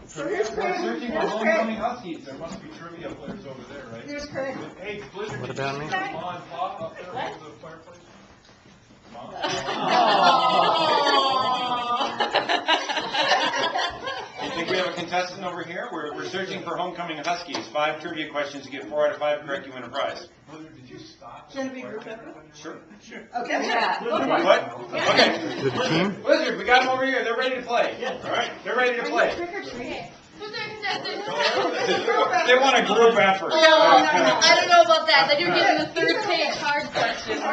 So here's We're Craig. searching for Here's homecoming Craig. Huskies. There must be trivia players over there, right? Here's Craig. Hey, Blizzard, What did about you me? see the mom and pop up there over the fireplace? Mom? You think we have a contestant over here? We're searching for homecoming Huskies. 5 trivia questions. You get 4 out of 5 correct, you win a prize. Blizzard, did you stop? Can it be group effort? Sure. Okay. Yeah. What? Okay. Is it a team? Blizzard, we got them over here. They're ready to play. All right, they're ready to play. Trick or treat. Who's their contestant? They want a group effort. I don't know about that. Then you're getting the third page hard question. All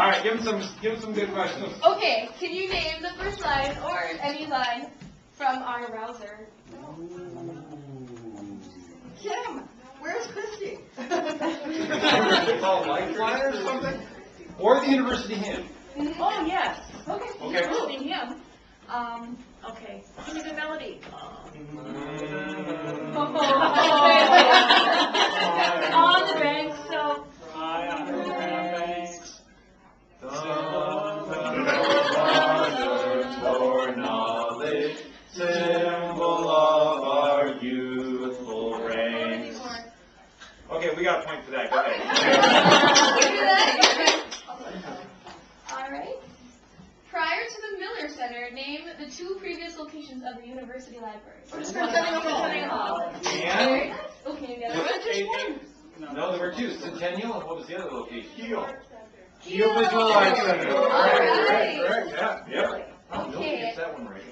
right, give them some good questions. Okay, can you name the first line or any line from our browser? Kim, where's Christy? It's called Lifeline or something? Or the University Hymn. Oh, yes. Okay. Okay. Interesting him. Okay. Give me the melody. On the banks of For knowledge, symbol of our youthful ranks. Okay, we got a point for that. Go ahead. All right. Prior to the Miller Center, name the 2 previous locations of the University Library. Centennial Hall. Very nice. Okay, you got it. No, there were 2. Centennial, and what was the other location? Keel. Keel. Visual Arts Center. All right. Correct, yeah. Yep. Nobody Okay. gets that one right.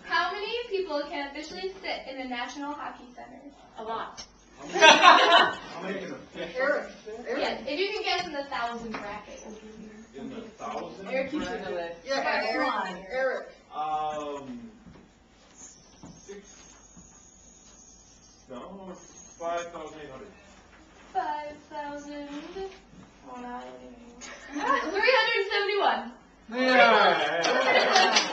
How many people can officially sit in the National Hockey Center? a lot. How many can fit Eric. Yes, if you can guess in the 1,000 bracket. in the 1,000? Eric keeps you in the list. Yeah, Come on. Eric. 5,800. 5,000. Oh, no. 371. Yeah.